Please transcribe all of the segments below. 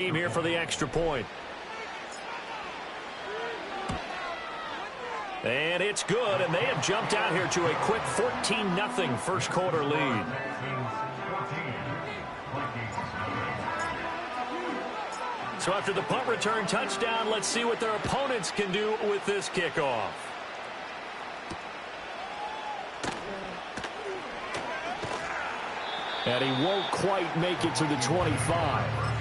Team here for the extra point. And it's good, and they have jumped out here to a quick 14-0 first quarter lead. So after the punt return touchdown, let's see what their opponents can do with this kickoff. And he won't quite make it to the 25.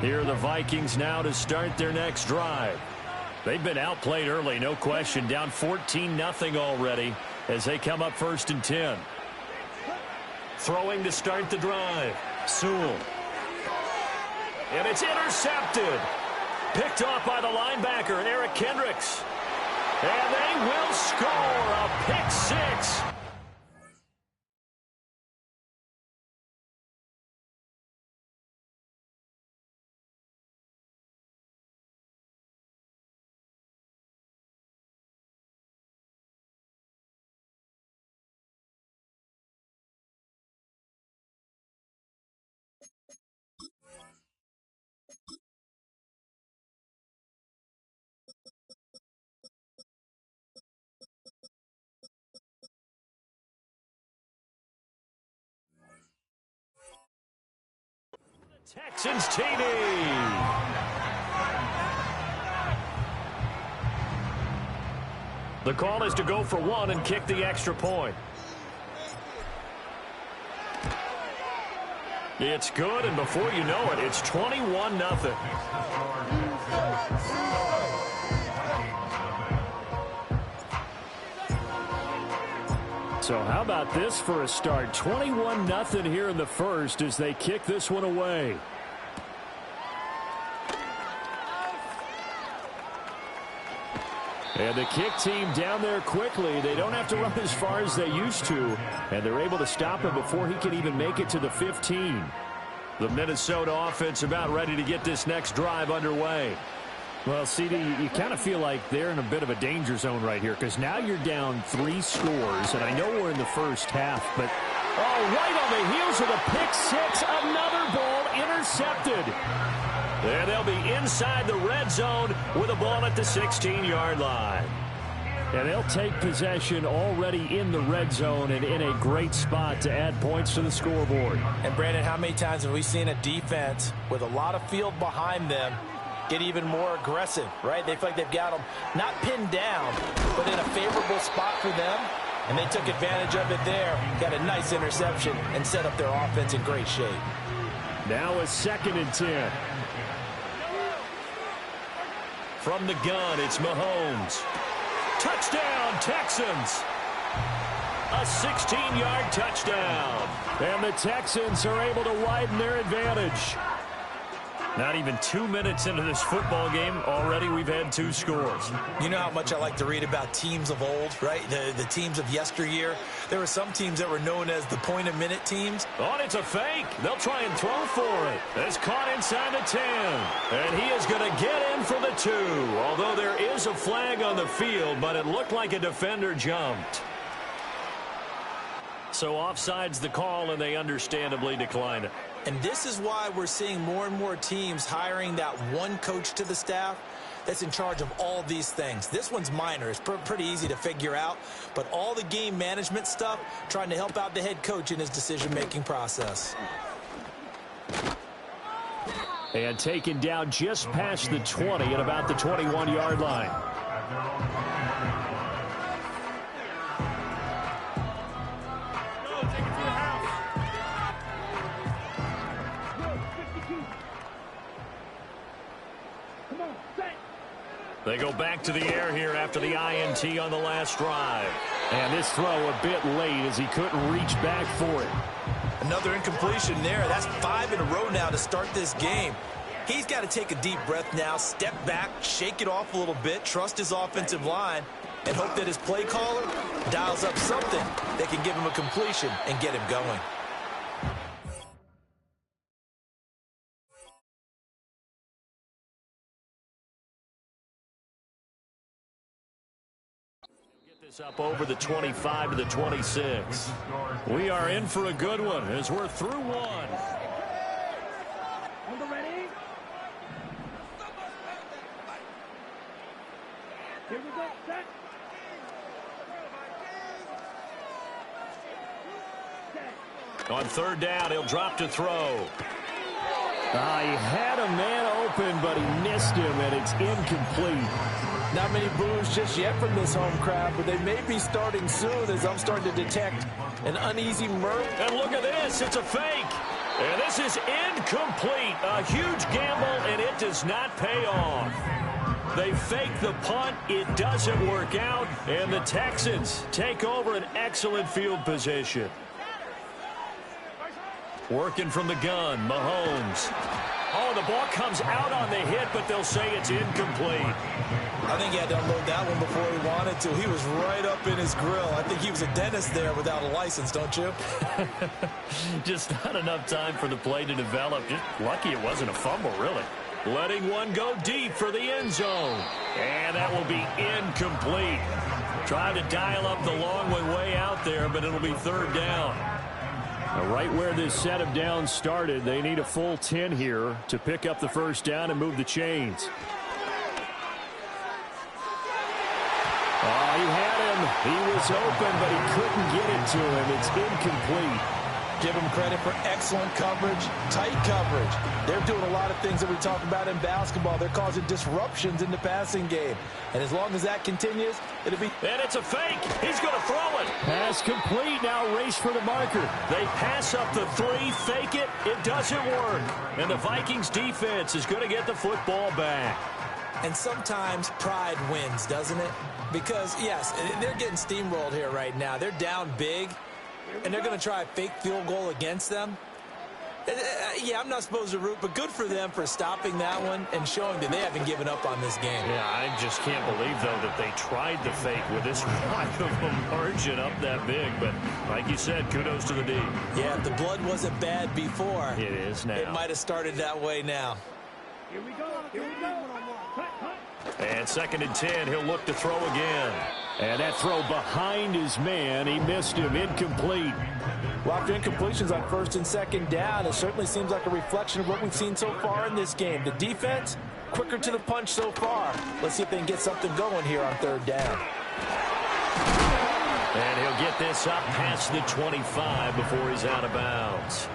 Here are the Vikings now to start their next drive. They've been outplayed early, no question. Down 14-0 already as they come up 1st and 10. Throwing to start the drive. Sewell. And it's intercepted. Picked off by the linebacker, Eric Kendricks. And they will score a pick six. Texans TD. The call is to go for one and kick the extra point. It's good, and before you know it, it's 21-0. So how about this for a start? 21-0 here in the first as they kick this one away. And the kick team down there quickly. They don't have to run as far as they used to. And they're able to stop him before he can even make it to the 15. The Minnesota offense about ready to get this next drive underway. Well, CD, you kind of feel like they're in a bit of a danger zone right here because now you're down 3 scores, and I know we're in the first half, but right on the heels of the pick six, another ball intercepted. And they'll be inside the red zone with a ball at the 16-yard line. And they'll take possession already in the red zone and in a great spot to add points to the scoreboard. And, Brandon, how many times have we seen a defense with a lot of field behind them get even more aggressive, right? They feel like they've got them not pinned down, but in a favorable spot for them, and they took advantage of it there. Got a nice interception and set up their offense in great shape. Now a 2nd and 10. From the gun, it's Mahomes. Touchdown, Texans. A 16-yard touchdown. And the Texans are able to widen their advantage. Not even 2 minutes into this football game, already we've had 2 scores. You know how much I like to read about teams of old, right? The teams of yesteryear. There were some teams that were known as the point-a-minute teams. Oh, and it's a fake. They'll try and throw for it. It's caught inside the 10. And he is going to get in for the 2. Although there is a flag on the field, but it looked like a defender jumped. So offside's the call, and they understandably decline it. And this is why we're seeing more and more teams hiring that one coach to the staff that's in charge of all these things. This one's minor. It's pretty easy to figure out. But all the game management stuff, trying to help out the head coach in his decision-making process. And taken down just past the 20 at about the 21-yard line. They go back to the air here after the INT on the last drive. And this throw a bit late as he couldn't reach back for it. Another incompletion there. That's 5 in a row now to start this game. He's got to take a deep breath now, step back, shake it off a little bit, trust his offensive line, and hope that his play caller dials up something that can give him a completion and get him going. Up over the 25 to the 26. We are in for a good one as we're through one. Ready? Here we go. Set. On third down, he'll drop to throw. He had a man open, but he missed him, and it's incomplete. Not many boos just yet from this home crowd, but they may be starting soon as I'm starting to detect an uneasy murmur. And look at this. It's a fake. And this is incomplete. A huge gamble, and it does not pay off. They fake the punt. It doesn't work out, and the Texans take over an excellent field position. Working from the gun, Mahomes. Oh, the ball comes out on the hit, but they'll say it's incomplete. I think he had to unload that one before he wanted to. He was right up in his grill. I think he was a dentist there without a license, don't you? Just not enough time for the play to develop. Just lucky it wasn't a fumble, really. Letting one go deep for the end zone. And that will be incomplete. Trying to dial up the long one way out there, but it'll be third down. Right where this set of downs started, they need a full 10 here to pick up the first down and move the chains. Oh, he had him. He was open, but he couldn't get it to him. It's incomplete. Give him credit for excellent coverage, tight coverage. They're doing a lot of things that we talk about in basketball. They're causing disruptions in the passing game. And as long as that continues, it'll be... And it's a fake. He's going to throw it. Pass complete. Now race for the marker. They pass up the three, fake it. It doesn't work. And the Vikings defense is going to get the football back. And sometimes pride wins, doesn't it? Because, yes, they're getting steamrolled here right now. They're down big. And they're going to try a fake field goal against them. Yeah, I'm not supposed to root, but good for them for stopping that one and showing that they haven't given up on this game. Yeah, I just can't believe, though, that they tried the fake with this wide of a margin up that big. But like you said, kudos to the D. Yeah, if the blood wasn't bad before, it is now. It might have started that way now. Here we go. Here we go. And second and 10, he'll look to throw again. And that throw behind his man, he missed him, incomplete. Well, after incompletions on first and second down, it certainly seems like a reflection of what we've seen so far in this game. The defense, quicker to the punch so far. Let's see if they can get something going here on third down. And he'll get this up past the 25 before he's out of bounds.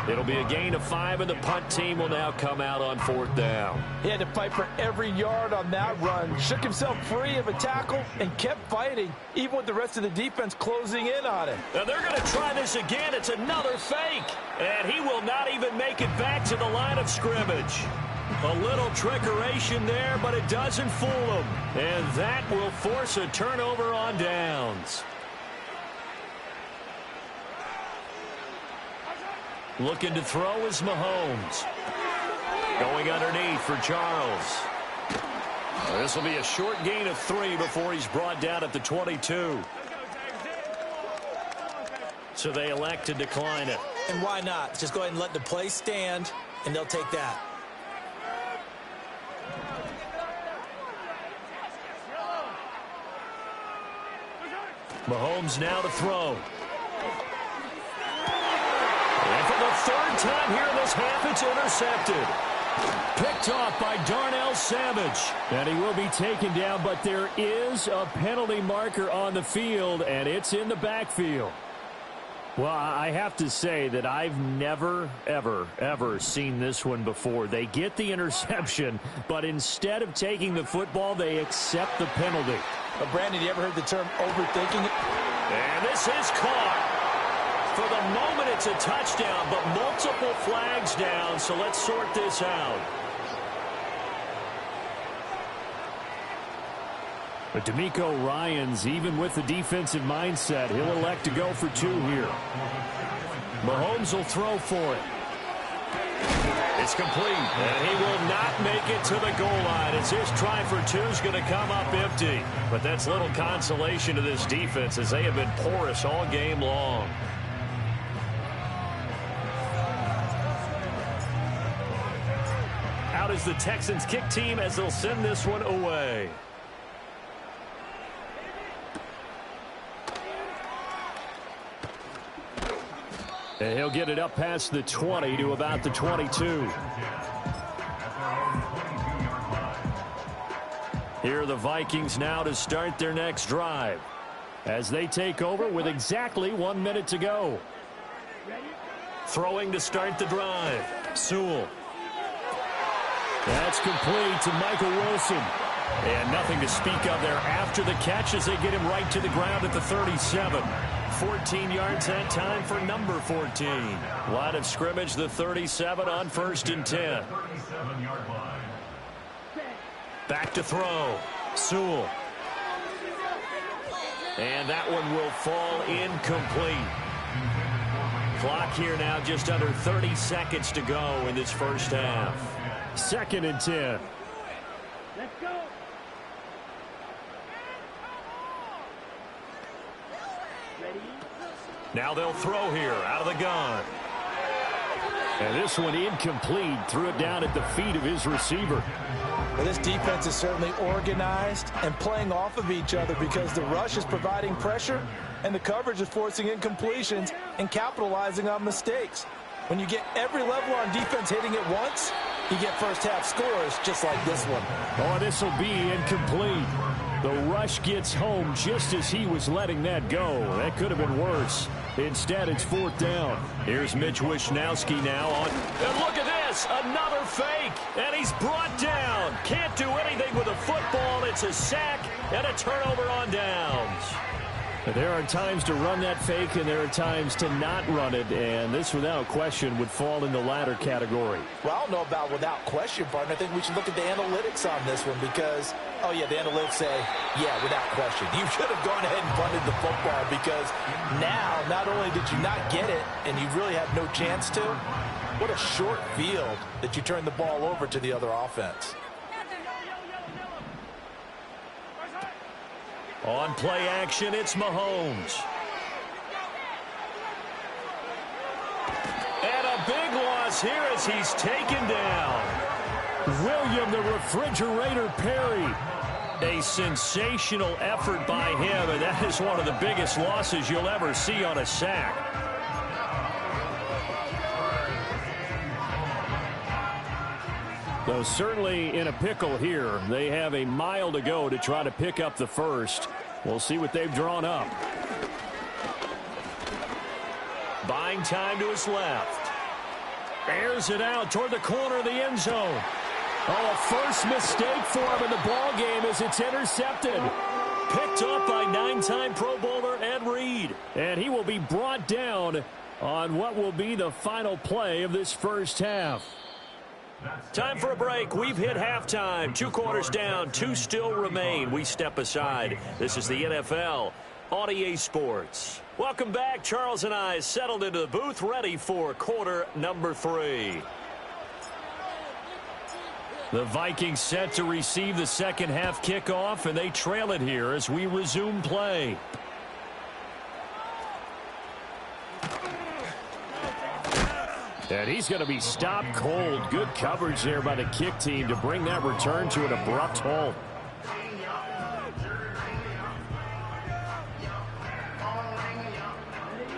It'll be a gain of 5, and the punt team will now come out on fourth down. He had to fight for every yard on that run, shook himself free of a tackle, and kept fighting, even with the rest of the defense closing in on him. And they're going to try this again. It's another fake. And he will not even make it back to the line of scrimmage. A little trickeration there, but it doesn't fool him. And that will force a turnover on downs. Looking to throw is Mahomes. Going underneath for Charles. This will be a short gain of 3 before he's brought down at the 22. So they elect to decline it. And why not? Just go ahead and let the play stand, and they'll take that. Mahomes now to throw. And for the third time here in this half, it's intercepted. Picked off by Darnell Savage. And he will be taken down, but there is a penalty marker on the field, and it's in the backfield. Well, I have to say that I've never, ever seen this one before. They get the interception, but instead of taking the football, they accept the penalty. Brandon, you ever heard the term overthinking it? And this is caught. For the moment, it's a touchdown, but multiple flags down, so let's sort this out. But D'Amico Ryans, even with the defensive mindset, he'll elect to go for 2 here. Mahomes will throw for it. It's complete, and he will not make it to the goal line as his try for 2 is going to come up empty. But that's little consolation to this defense as they have been porous all game long. Out is the Texans kick team as they'll send this one away. And he'll get it up past the 20 to about the 22. Here are the Vikings now to start their next drive as they take over with exactly 1 minute to go. Throwing to start the drive. Sewell. That's complete to Michael Wilson. And nothing to speak of there after the catch as they get him right to the ground at the 37. 14 yards that time for number 14. Line of scrimmage, the 37 on 1st and 10. Back to throw. Sewell. And that one will fall incomplete. Clock here now just under 30 seconds to go in this first half. 2nd and 10. Let's go. Ready? Now they'll throw here out of the gun. And this one incomplete. Threw it down at the feet of his receiver. Well, this defense is certainly organized and playing off of each other because the rush is providing pressure and the coverage is forcing incompletions and capitalizing on mistakes. When you get every level on defense hitting it once, you get first-half scores just like this one. Oh, this will be incomplete. The rush gets home just as he was letting that go. That could have been worse. Instead, it's 4th down. Here's Mitch Wishnowsky now on. And look at this, another fake. And he's brought down. Can't do anything with a football. It's a sack and a turnover on downs. There are times to run that fake, and there are times to not run it, and this, without question, would fall in the latter category. Well, I don't know about without question, partner. I think we should look at the analytics on this one because, oh, yeah, the analytics say, yeah, without question. You should have gone ahead and punted the football because now not only did you not get it and you really have no chance to, what a short field that you turn the ball over to the other offense. On play action, it's Mahomes. And a big loss here as he's taken down. William the Refrigerator Perry. A sensational effort by him, and that is one of the biggest losses you'll ever see on a sack. Though certainly in a pickle here. They have a mile to go to try to pick up the first. We'll see what they've drawn up. Buying time to his left. Airs it out toward the corner of the end zone. Oh, a first mistake for him in the ball game as it's intercepted. Picked up by 9-time Pro Bowler Ed Reed. And he will be brought down on what will be the final play of this first half. Time for a break. We've hit halftime. 2 quarters down. 2 still remain. We step aside. This is the NFL on EA Sports. Welcome back. Charles and I settled into the booth ready for quarter number 3. The Vikings set to receive the second half kickoff, and they trail it here as we resume play. And he's going to be stopped cold. Good coverage there by the kick team to bring that return to an abrupt halt.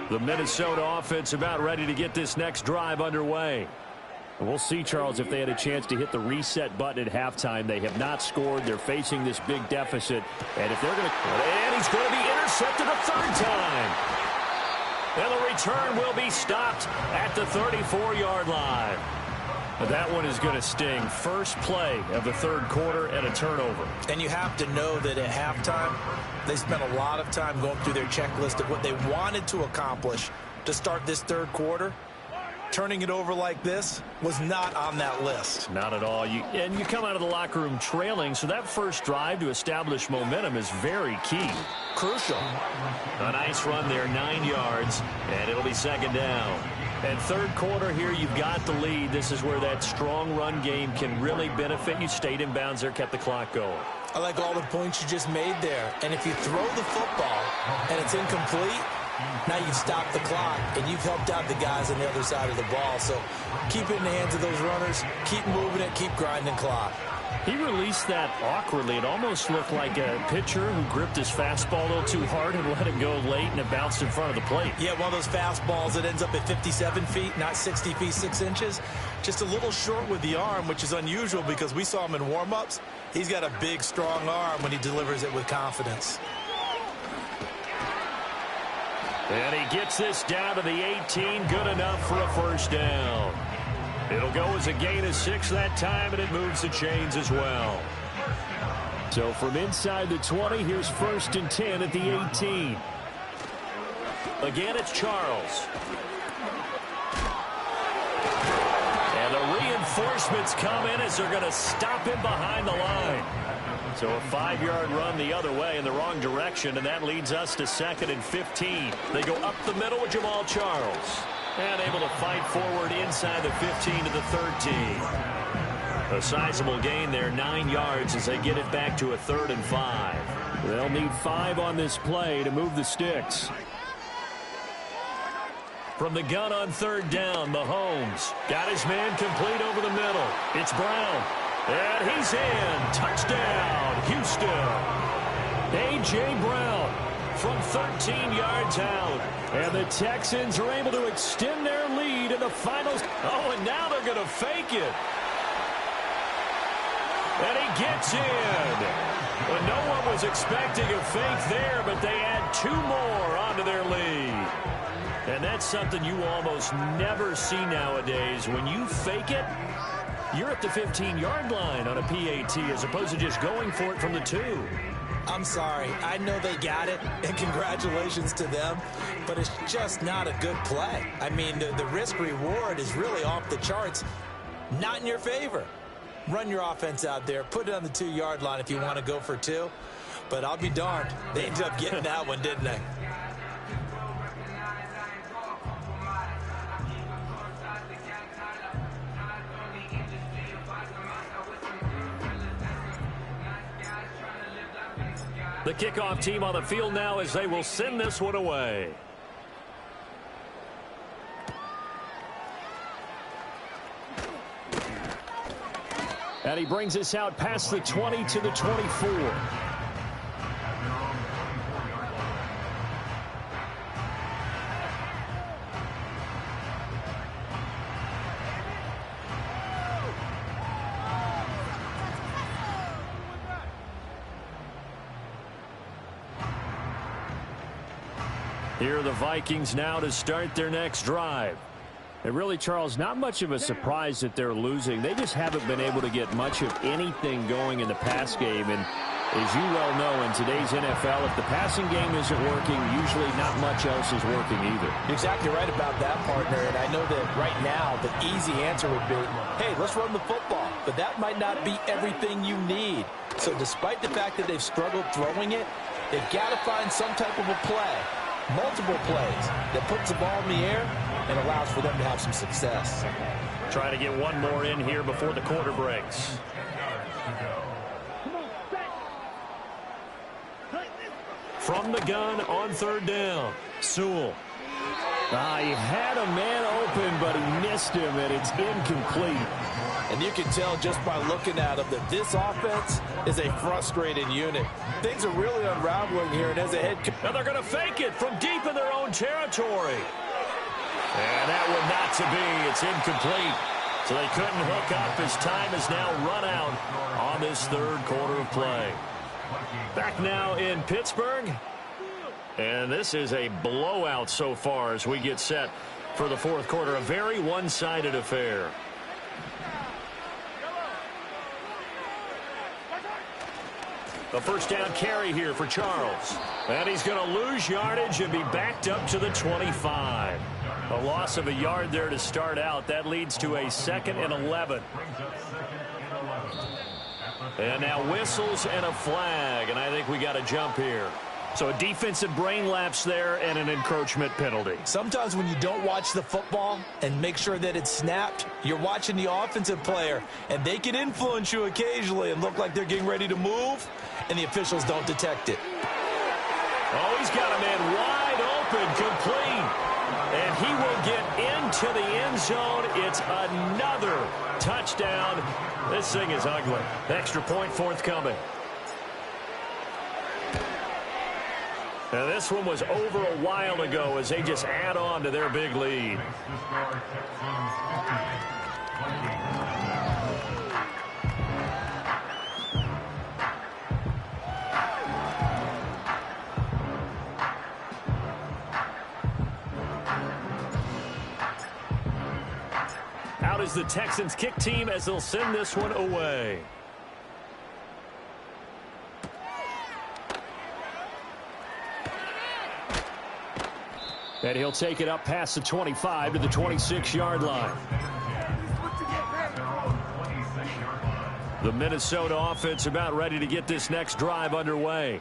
The Minnesota offense about ready to get this next drive underway. And we'll see, Charles, if they had a chance to hit the reset button at halftime. They have not scored. They're facing this big deficit. And if they're going to... And he's going to be intercepted a third time. And the return will be stopped at the 34-yard line. But that one is going to sting. First play of the third quarter and a turnover. And you have to know that at halftime, they spent a lot of time going through their checklist of what they wanted to accomplish to start this third quarter. Turning it over like this was not on that list. Not at all. You come out of the locker room trailing, so that first drive to establish momentum is very key. Crucial. A nice run there, 9 yards, and it'll be second down. And third quarter here, you've got the lead. This is where that strong run game can really benefit you. Stayed in bounds there, kept the clock going. I like all the points you just made there. And if you throw the football and it's incomplete, now you've stopped the clock and you've helped out the guys on the other side of the ball. So keep it in the hands of those runners. Keep moving it. Keep grinding clock. He released that awkwardly. It almost looked like a pitcher who gripped his fastball a little too hard and let it go late, and it bounced in front of the plate. Yeah, one of those fastballs that ends up at 57 feet, not 60 feet, 6 inches. Just a little short with the arm, which is unusual because we saw him in warm-ups. He's got a big, strong arm when he delivers it with confidence. And he gets this down to the 18. Good enough for a first down. It'll go as a gain of 6 that time, and it moves the chains as well. So from inside the 20, here's 1st and 10 at the 18. Again, it's Charles. And the reinforcements come in as they're going to stop him behind the line. So a 5-yard run the other way in the wrong direction, and that leads us to 2nd and 15. They go up the middle with Jamal Charles. And able to fight forward inside the 15 to the 13. A sizable gain there, 9 yards as they get it back to a 3rd and 5. They'll need 5 on this play to move the sticks. From the gun on 3rd down, Mahomes got his man complete over the middle. It's Brown. And he's in. Touchdown, Houston. A.J. Brown from 13 yards out. And the Texans are able to extend their lead in the finals. Oh, and now they're going to fake it. And he gets in. Well, no one was expecting a fake there, but they add 2 more onto their lead. And that's something you almost never see nowadays. When you fake it, you're at the 15-yard line on a PAT as opposed to just going for it from the 2. I'm sorry. I know they got it, and congratulations to them, but it's just not a good play. I mean, the risk-reward is really off the charts, not in your favor. Run your offense out there. Put it on the 2-yard line if you want to go for 2, but I'll be darned. They ended up getting that one, didn't they? The kickoff team on the field now as they will send this one away. And he brings us out past the 20 to the 24. Here are the Vikings now to start their next drive. And really, Charles, not much of a surprise that they're losing. They just haven't been able to get much of anything going in the pass game. And as you well know, in today's NFL, if the passing game isn't working, usually not much else is working either. You're exactly right about that, partner. And I know that right now the easy answer would be, hey, let's run the football. But that might not be everything you need. So despite the fact that they've struggled throwing it, they've got to find some type of a play. Multiple plays that puts the ball in the air and allows for them to have some success. Try to get one more in here before the quarter breaks. From the gun on 3rd down, Sewell. He had a man open, but he missed him, and it's incomplete. And you can tell just by looking at him that this offense is a frustrated unit. Things are really unraveling here, and as a head coach. And they're going to fake it from deep in their own territory. And that one not to be. It's incomplete. So they couldn't hook up as time is now run out on this 3rd quarter of play. Back now in Pittsburgh. And this is a blowout so far as we get set for the 4th quarter. A very one-sided affair. A first down carry here for Charles. And he's going to lose yardage and be backed up to the 25. A loss of a yard there to start out. That leads to a 2nd and 11. And now whistles and a flag. And I think we got a jump here. So a defensive brain lapse there and an encroachment penalty. Sometimes when you don't watch the football and make sure that it's snapped, you're watching the offensive player, and they can influence you occasionally and look like they're getting ready to move, and the officials don't detect it. Oh, he's got a man wide open, complete. And he will get into the end zone. It's another touchdown. This thing is ugly. Extra point forthcoming. Now this one was over a while ago as they just add on to their big lead. Out is the Texans kick team as they'll send this one away. And he'll take it up past the 25 to the 26-yard line. The Minnesota offense about ready to get this next drive underway.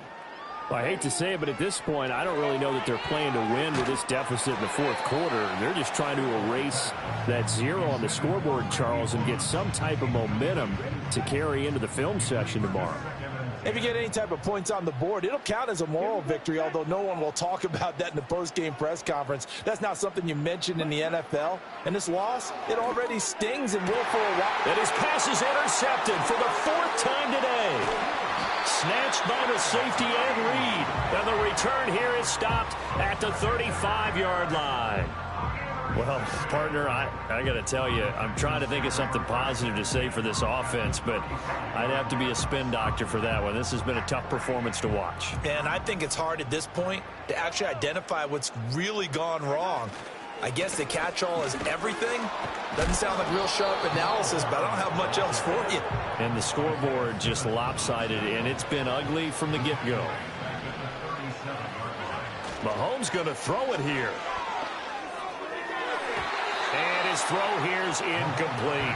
Well, I hate to say it, but at this point, I don't really know that they're playing to win with this deficit in the fourth quarter. They're just trying to erase that zero on the scoreboard, Charles, and get some type of momentum to carry into the film session tomorrow. If you get any type of points on the board, it'll count as a moral victory, although no one will talk about that in the post-game press conference. That's not something you mentioned in the NFL. And this loss, it already stings and will for a while. And his pass is intercepted for the fourth time today. Snatched by the safety Ed Reed. And the return here is stopped at the 35-yard line. Well, partner, I got to tell you, I'm trying to think of something positive to say for this offense, but I'd have to be a spin doctor for that one. This has been a tough performance to watch. And I think it's hard at this point to actually identify what's really gone wrong. I guess the catch-all is everything. Doesn't sound like real sharp analysis, but I don't have much else for you. And the scoreboard just lopsided, and it's been ugly from the get-go. Mahomes going to throw it here. And his throw here's incomplete.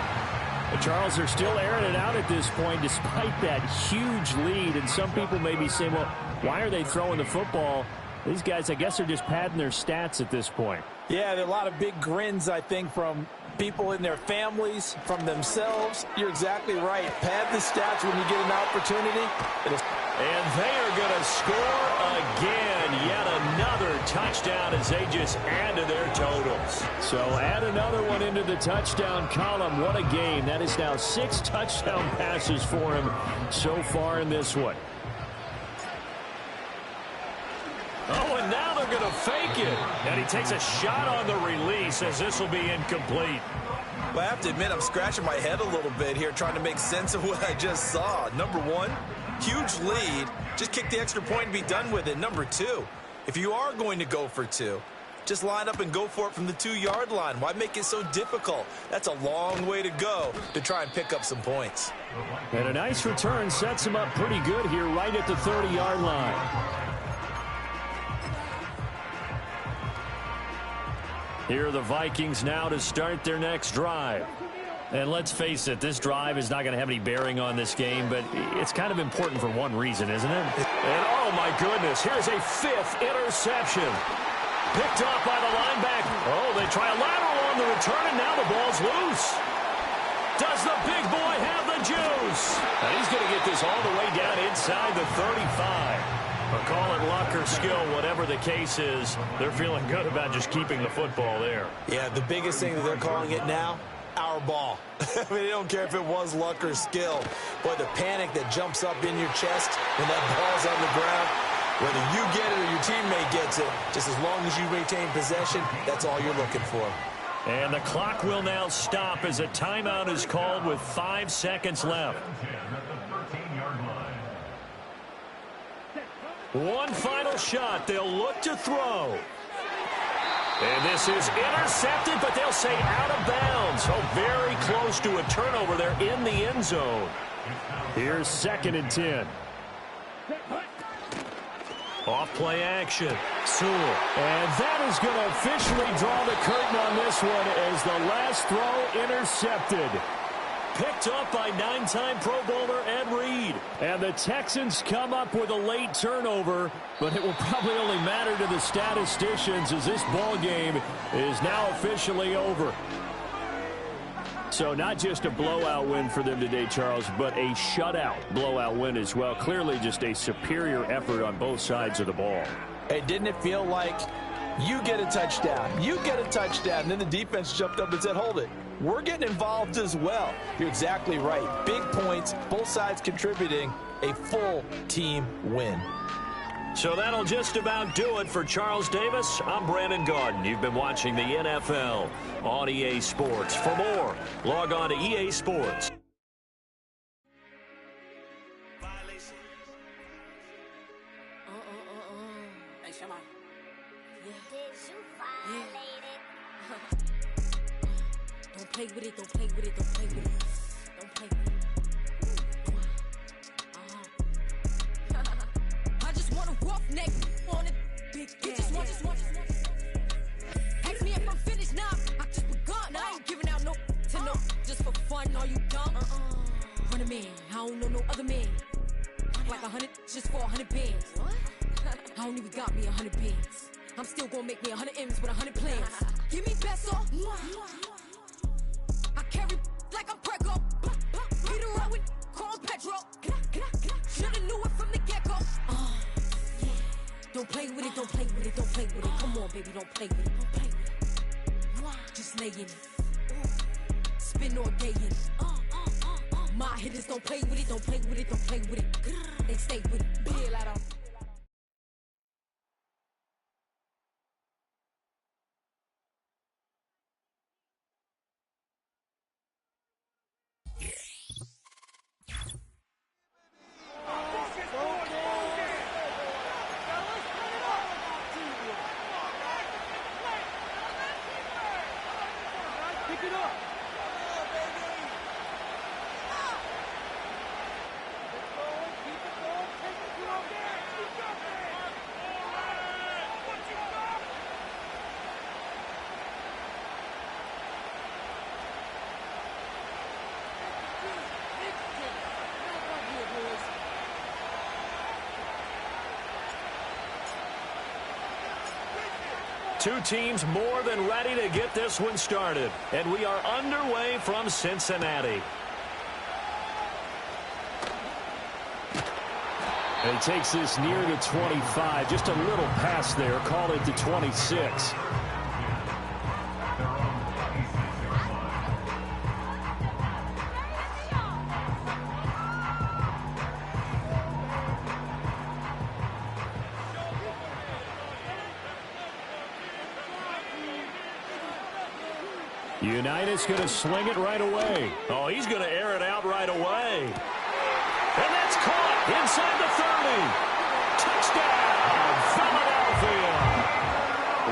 But Charles, they're still airing it out at this point despite that huge lead. And some people may be saying, well, why are they throwing the football? These guys, I guess, are just padding their stats at this point. Yeah, there are a lot of big grins, I think, from people in their families, from themselves. You're exactly right. Pad the stats when you get an opportunity. And they are going to score again. Yet another touchdown as they just add to their totals. So add another one into the touchdown column. What a game. That is now 6 touchdown passes for him so far in this one. Oh, and now they're going to fake it. And he takes a shot on the release as this will be incomplete. Well, I have to admit, I'm scratching my head a little bit here trying to make sense of what I just saw. Number one, huge lead. Just kick the extra point and be done with it. Number two, if you are going to go for two, just line up and go for it from the 2-yard line. Why make it so difficult? That's a long way to go to try and pick up some points. And a nice return sets him up pretty good here right at the 30-yard line. Here are the Vikings now to start their next drive. And let's face it, this drive is not going to have any bearing on this game, but it's kind of important for one reason, isn't it? And oh my goodness, here's a 5th interception. Picked off by the linebacker. Oh, they try a lateral on the return, and now the ball's loose. Does the big boy have the juice? And he's going to get this all the way down inside the 35. Or call it luck or skill, whatever the case is, they're feeling good about just keeping the football there. Yeah, the biggest thing that they're calling it now, our ball. I mean, they don't care if it was luck or skill. Boy, the panic that jumps up in your chest when that ball's on the ground, whether you get it or your teammate gets it, just as long as you maintain possession, that's all you're looking for. And the clock will now stop as a timeout is called with 5 seconds left. One final shot. They'll look to throw. And this is intercepted, but they'll say out of bounds. Oh, very close to a turnover there in the end zone. Here's 2nd and 10. Off play action. Sewell. And that is going to officially draw the curtain on this one as the last throw intercepted. Picked up by 9-time Pro Bowler Ed Reed. And the Texans come up with a late turnover, but it will probably only matter to the statisticians as this ball game is now officially over. So not just a blowout win for them today, Charles, but a shutout blowout win as well. Clearly just a superior effort on both sides of the ball. Hey, didn't it feel like You get a touchdown. You get a touchdown. And then the defense jumped up and said, hold it. We're getting involved as well. You're exactly right. Big points, both sides contributing, a full team win. So that'll just about do it for Charles Davis. I'm Brandon Garden. You've been watching the NFL on EA Sports. For more, log on to EA Sports. Hey, Shema. Yeah. Did you violate it? Don't play with it, don't play with it, don't play with it. Don't play with it. I just want a rough neck on it. Big gas. Just want. Ask me if I'm finished now. I just begun. I ain't giving out no to no. Just for fun, are you dumb? 100 man, I don't know no other man. Like 100 just for 100 bands. What? I don't even got me 100 bands. I'm still gonna make me 100 M's with 100 plans. Give me peso. I carry like I'm Prego. Beat around with Chrome Petro. Shoulda knew it from the get-go. Yeah. Don't play with it, don't play with it, don't play with it. Come on, baby, don't play with it, don't play with it. Just lay in it. Spin all day in it. My hitters don't play with it, don't play with it, don't play with it. They stay with it. Bill out of. Pick it up. Two teams more than ready to get this one started. And we are underway from Cincinnati. And he takes this near to 25. Just a little pass there. Call it to 26. United's going to sling it right away. Oh, he's going to air it out right away. And that's caught inside the 30. Touchdown, Philadelphia.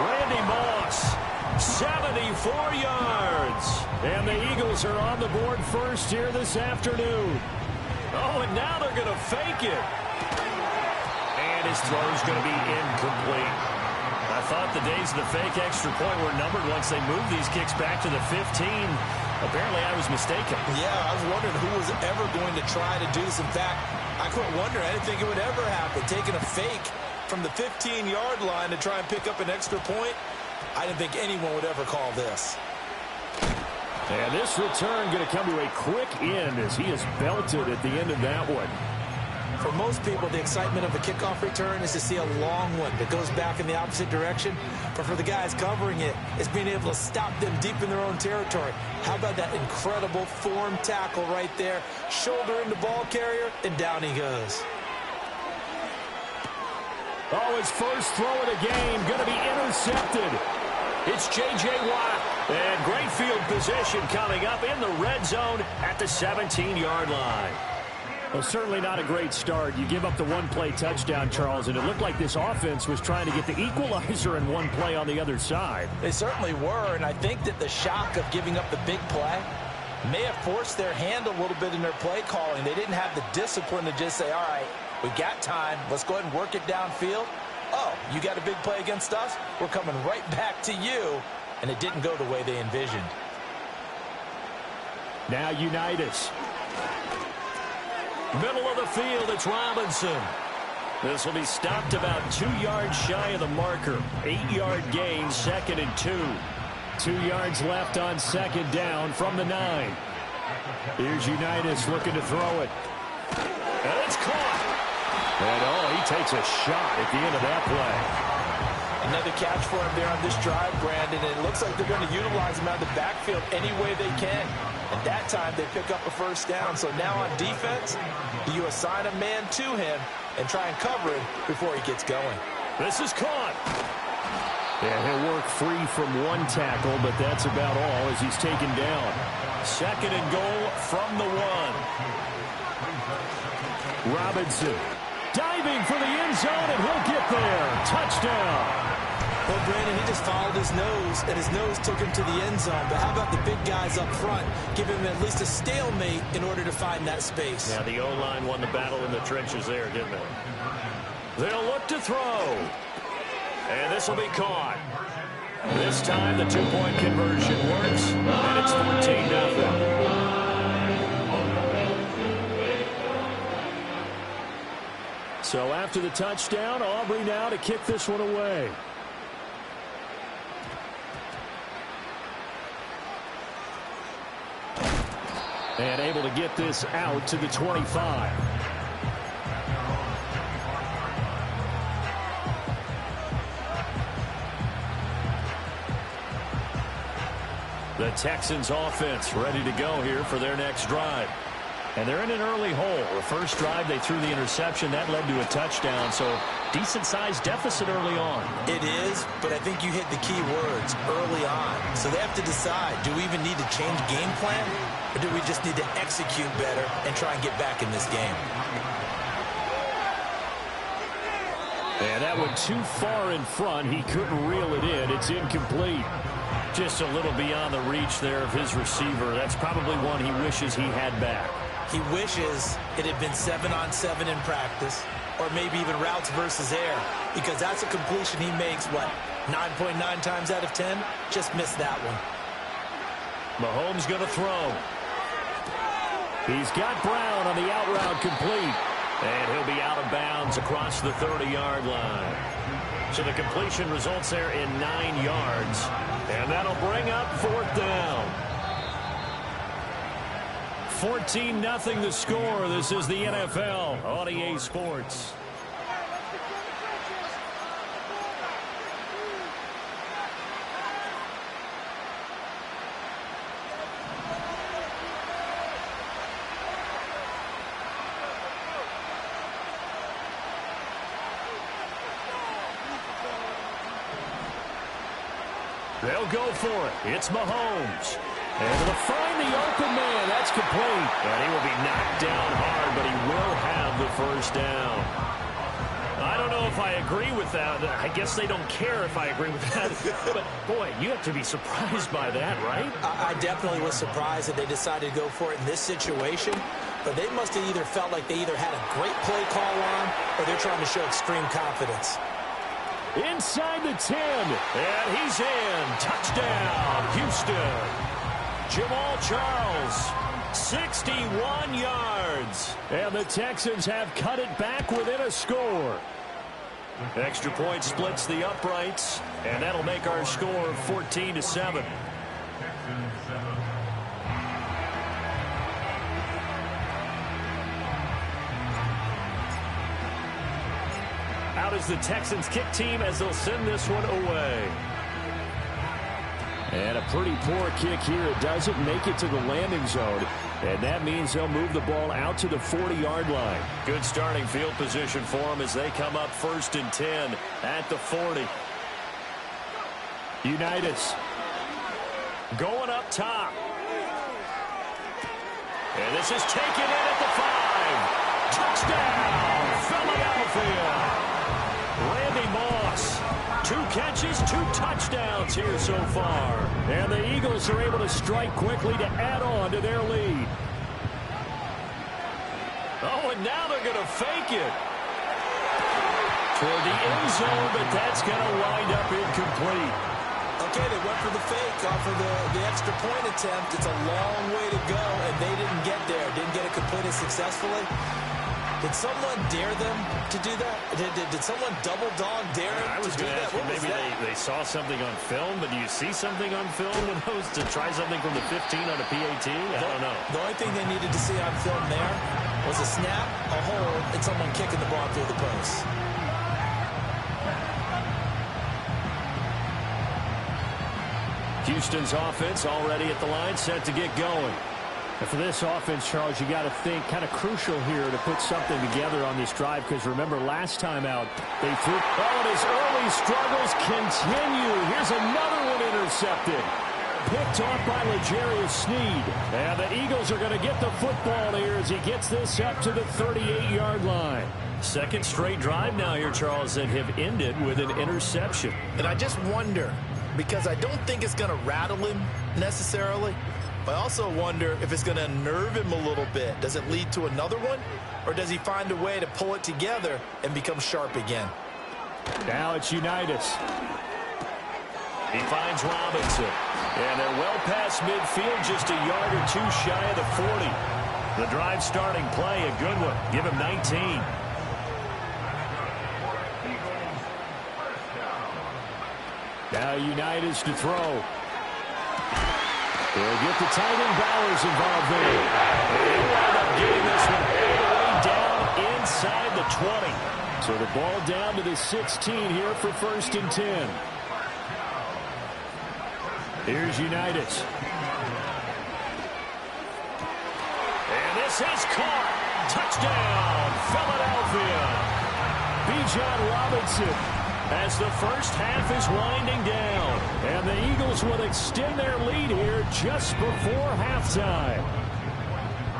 Randy Moss, 74 yards. And the Eagles are on the board first here this afternoon. Oh, and now they're going to fake it. And his throw's going to be incomplete. I thought the days of the fake extra point were numbered once they moved these kicks back to the 15. Apparently, I was mistaken. Yeah, I was wondering who was ever going to try to do this. In fact, I quit wondering. I didn't think it would ever happen. Taking a fake from the 15-yard line to try and pick up an extra point, I didn't think anyone would ever call this. And this return going to come to a quick end as he is belted at the end of that one. For most people, the excitement of a kickoff return is to see a long one that goes back in the opposite direction. But for the guys covering it, it's being able to stop them deep in their own territory. How about that incredible form tackle right there? Shoulder in the ball carrier, and down he goes. Oh, his first throw of the game going to be intercepted. It's J.J. Watt. And great field position coming up in the red zone at the 17-yard line. Well, certainly not a great start. You give up the one-play touchdown, Charles, and it looked like this offense was trying to get the equalizer in one play on the other side. They certainly were, and I think that the shock of giving up the big play may have forced their hand a little bit in their play calling. They didn't have the discipline to just say, all right, we got time. Let's go ahead and work it downfield. Oh, you got a big play against us? We're coming right back to you. And it didn't go the way they envisioned. Now Unitas. Middle of the field, it's Robinson. This will be stopped about 2 yards shy of the marker. 8-yard gain, 2nd and 2. 2 yards left on second down from the 9. Here's Unitas looking to throw it. And it's caught. And, oh, he takes a shot at the end of that play. Another catch for him there on this drive, Brandon, and it looks like they're going to utilize him out of the backfield any way they can. And that time they pick up a first down. So now on defense, you assign a man to him and try and cover him before he gets going. This is caught. And he'll work free from one tackle, but that's about all as he's taken down. 2nd and goal from the 1. Robinson diving for the end zone, and he'll get there. Touchdown. Well, Brandon, he just followed his nose, and his nose took him to the end zone. But how about the big guys up front? Give him at least a stalemate in order to find that space. Yeah, the O-line won the battle in the trenches there, didn't they? They'll look to throw. And this will be caught. This time the 2-point conversion works, and it's 14-0. So after the touchdown, Aubrey now to kick this one away. And able to get this out to the 25. The Texans offense ready to go here for their next drive. And they're in an early hole. The first drive, they threw the interception. That led to a touchdown, so decent-sized deficit early on. It is, but I think you hit the key words, early on. So they have to decide, do we even need to change game plan, or do we just need to execute better and try and get back in this game? And that one too far in front. He couldn't reel it in. It's incomplete. Just a little beyond the reach there of his receiver. That's probably one he wishes he had back. He wishes it had been 7-on-7 in practice, or maybe even routes versus air, because that's a completion he makes, what, 9.9 times out of 10? Just missed that one. Mahomes going to throw. He's got Brown on the out route complete. And he'll be out of bounds across the 30-yard line. So the completion results there in 9 yards. And that'll bring up 4th down. 14-0 the score. This is the NFL on EA Sports. They'll go for it. It's Mahomes. And they'll find the open man. That's complete. And he will be knocked down hard, but he will have the first down. I don't know if I agree with that. I guess they don't care if I agree with that. But, boy, you have to be surprised by that, right? I definitely was surprised that they decided to go for it in this situation. But they must have either felt like they either had a great play call on, or they're trying to show extreme confidence. Inside the 10, and he's in. Touchdown, Houston. Jamal Charles, 61 yards. And the Texans have cut it back within a score. Extra point splits the uprights, and that'll make our score 14-7. Out is the Texans kick team as they'll send this one away. And a pretty poor kick here. It doesn't make it to the landing zone. And that means they'll move the ball out to the 40-yard line. Good starting field position for them as they come up 1st and 10 at the 40. Unitas going up top. And this is taken in at the 5. Touchdown, Philadelphia. Randy Moss, 2 catches, 2 touchdowns here so far. And the Eagles are able to strike quickly to add on to their lead. Oh, and now they're going to fake it toward the end zone, but that's going to wind up incomplete. Okay, they went for the fake off of the extra point attempt. It's a long way to go, and they didn't get there. Didn't get it completed successfully. Did someone dare them to do that? Did someone double dog dare them I was to do going to that? ask you, maybe they saw something on film, but do you see something on film with those to try something from the 15 on a PAT? I don't know. The only thing they needed to see on film there was a snap, a hold, and someone kicking the ball through the post. Houston's offense already at the line, set to get going. And for this offense, Charles, you got to think kind of crucial here to put something together on this drive, because remember last time out they threw. Oh, and his early struggles continue. Here's another one intercepted. Picked off by L'Jarius Sneed. And the Eagles are going to get the football here as he gets this up to the 38-yard line. Second straight drive now here, Charles, that have ended with an interception. And I just wonder, because I don't think it's going to rattle him necessarily, but I also wonder if it's going to unnerve him a little bit. Does it lead to another one, or does he find a way to pull it together and become sharp again? Now it's Unitas. He finds Robinson. And they're well past midfield, just a yard or two shy of the 40. The drive starting play, a good one. Give him 19. Now Unitas to throw. They'll get the tight end Bowers involved there. They wind up getting this one all the way down inside the 20. So the ball down to the 16 here for 1st and 10. Here's Unitas. And this is caught. Touchdown, Philadelphia. Bijan Robinson as the first half is winding down. And the Eagles will extend their lead here just before halftime.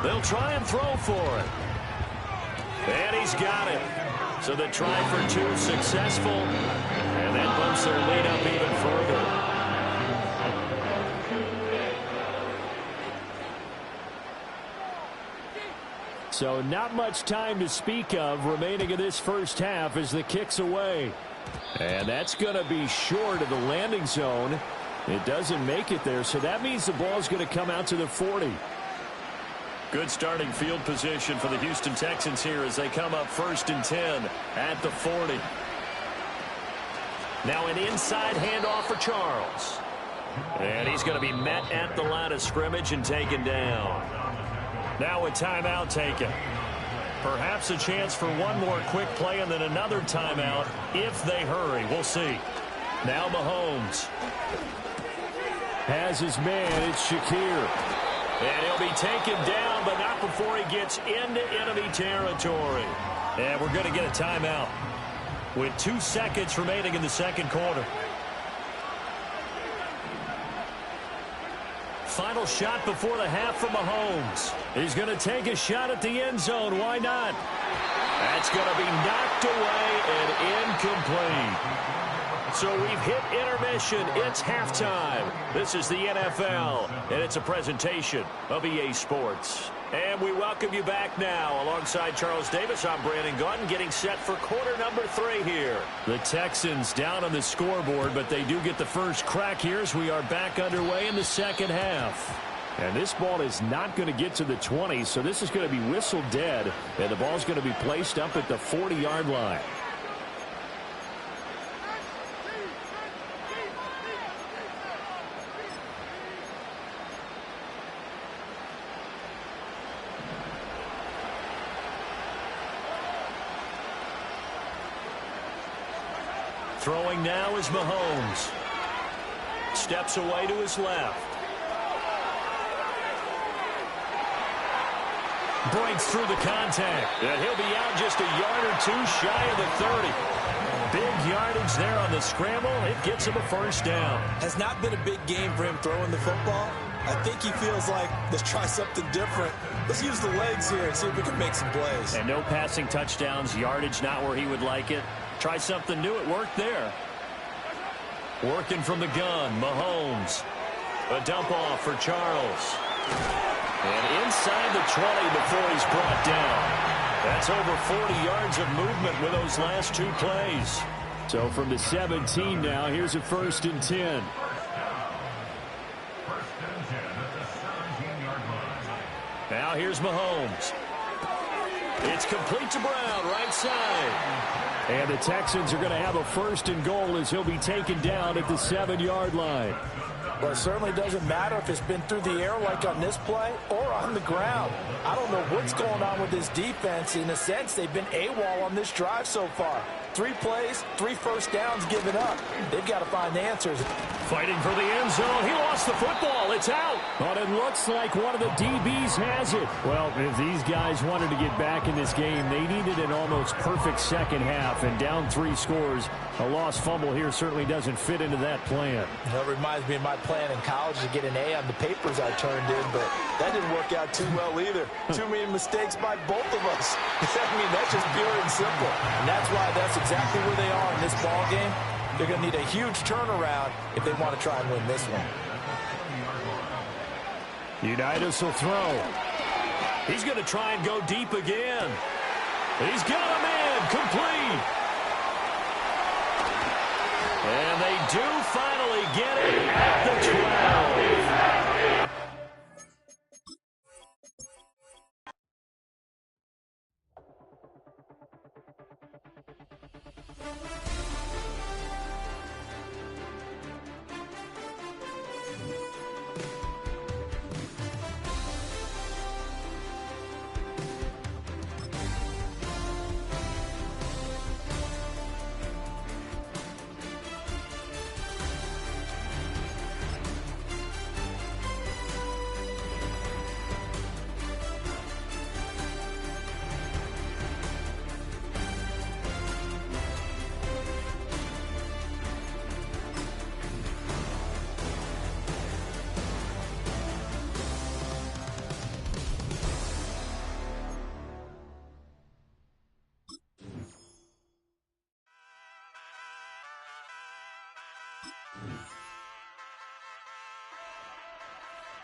They'll try and throw for it. And he's got it. So the try for 2 successful. And that bumps their lead up even further. So not much time to speak of remaining in this first half as the kick's away. And that's going to be short of the landing zone. It doesn't make it there, so that means the ball's going to come out to the 40. Good starting field position for the Houston Texans here as they come up 1st and 10 at the 40. Now an inside handoff for Charles. And he's going to be met at the line of scrimmage and taken down. Now a timeout taken. Perhaps a chance for one more quick play and then another timeout if they hurry. We'll see. Now Mahomes has his man. It's Shakir. And he'll be taken down, but not before he gets into enemy territory. And we're going to get a timeout with 2 seconds remaining in the second quarter. Final shot before the half from Mahomes. He's going to take a shot at the end zone. Why not? That's going to be knocked away and incomplete. So we've hit intermission. It's halftime. This is the NFL, and it's a presentation of EA Sports. And we welcome you back now. Alongside Charles Davis, I'm Brandon Gunn, getting set for quarter number 3 here. The Texans down on the scoreboard, but they do get the first crack here as we are back underway in the second half. And this ball is not going to get to the 20, so this is going to be whistled dead, and the ball's going to be placed up at the 40-yard line. Throwing now is Mahomes. Steps away to his left. Breaks through the contact. And he'll be out just a yard or two shy of the 30. Big yardage there on the scramble. It gets him a first down. Has not been a big game for him throwing the football. I think he feels like, let's try something different. Let's use the legs here and see if we can make some plays. And no passing touchdowns, yardage not where he would like it. Try something new. It worked there. Working from the gun, Mahomes. A dump off for Charles. And inside the 20 before he's brought down. That's over 40 yards of movement with those last 2 plays. So from the 17 now, here's a 1st and 10. Now here's Mahomes. It's complete to Brown, right side. And the Texans are going to have a 1st and goal as he'll be taken down at the 7-yard line. Well, it certainly doesn't matter if it's been through the air like on this play or on the ground. I don't know what's going on with this defense. In a sense, they've been AWOL on this drive so far. 3 plays, 3 first downs given up. They've got to find answers. Fighting for the end zone. He lost the football. It's out. But it looks like one of the DBs has it. Well, if these guys wanted to get back in this game, they needed an almost perfect second half. And down 3 scores, a lost fumble here certainly doesn't fit into that plan. That reminds me of my plan in college to get an A on the papers I turned in, but that didn't work out too well either. Too many mistakes by both of us. I mean, that's just pure and simple. And that's why that's exactly where they are in this ball game. They're going to need a huge turnaround if they want to try and win this one. Unitas will throw. He's going to try and go deep again. He's got him in. Complete. And they do finally get it at the 12.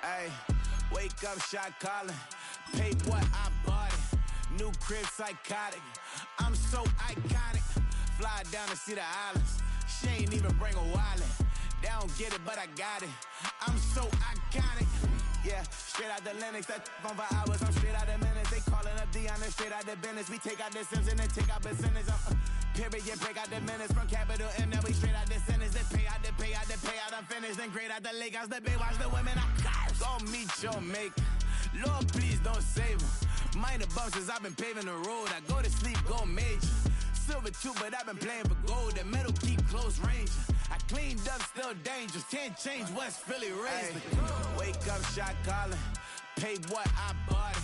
Ay, wake up, shot calling. Pay what I bought it. New crib, psychotic. I'm so iconic. Fly down to see the islands. She ain't even bring a wallet. They don't get it, but I got it. I'm so iconic. Yeah, straight out the Linux. That on for hours. I'm straight out the minutes. They calling up Dion and straight out the business. We take out the Sims and then take out percentage. Period, break out the minutes from capital M. Now we straight out the sentence. They pay out the payout. I'm finished. Then grade out the Lakers. The big watch the women. I go meet your maker. Lord, please don't save them. Minor bumps as I've been paving the road. I go to sleep, go major. Silver too, but I've been playing for gold. The metal keep close range. I cleaned up, still dangerous. Can't change West Philly raised. Wake up, shot calling. Pay what I bought it.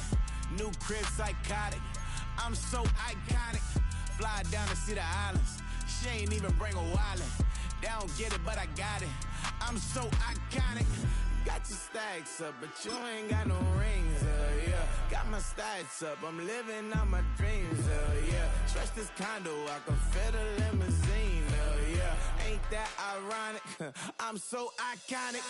New crib, psychotic. I'm so iconic. Fly down to see the islands. She ain't even bring a wallet. They don't get it, but I got it. I'm so iconic. Got your stacks up, but you ain't got no rings, yeah. Got my stats up, I'm living out my dreams, yeah. Stretch this condo, I can fit a limousine, yeah. Ain't that ironic? I'm so iconic.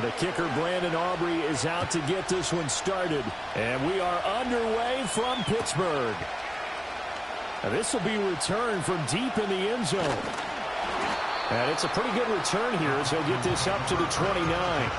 The kicker, Brandon Aubrey, is out to get this one started. And we are underway from Pittsburgh. And this will be returned from deep in the end zone. And it's a pretty good return here as he'll get this up to the 29.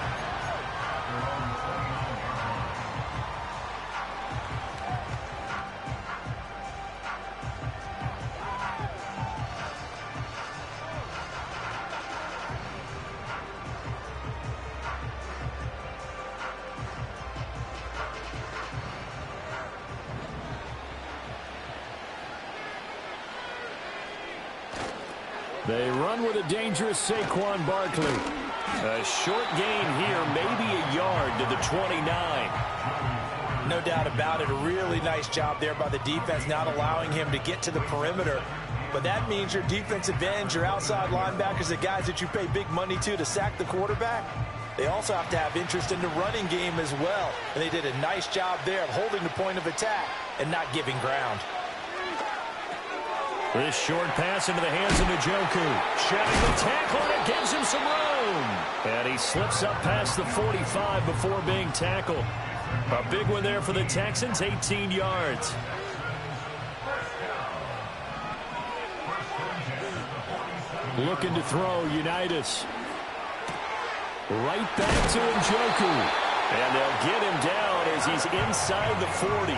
They run with a dangerous Saquon Barkley. A short gain here, maybe a yard to the 29. No doubt about it. A really nice job there by the defense, not allowing him to get to the perimeter. But that means your defensive ends, your outside linebackers, the guys that you pay big money to sack the quarterback, they also have to have interest in the running game as well. And they did a nice job there of holding the point of attack and not giving ground. This short pass into the hands of Njoku. Shedding the tackle, and it gives him some room. And he slips up past the 45 before being tackled. A big one there for the Texans, 18 yards. Looking to throw, Unitas. Right back to Njoku. And they'll get him down as he's inside the 40.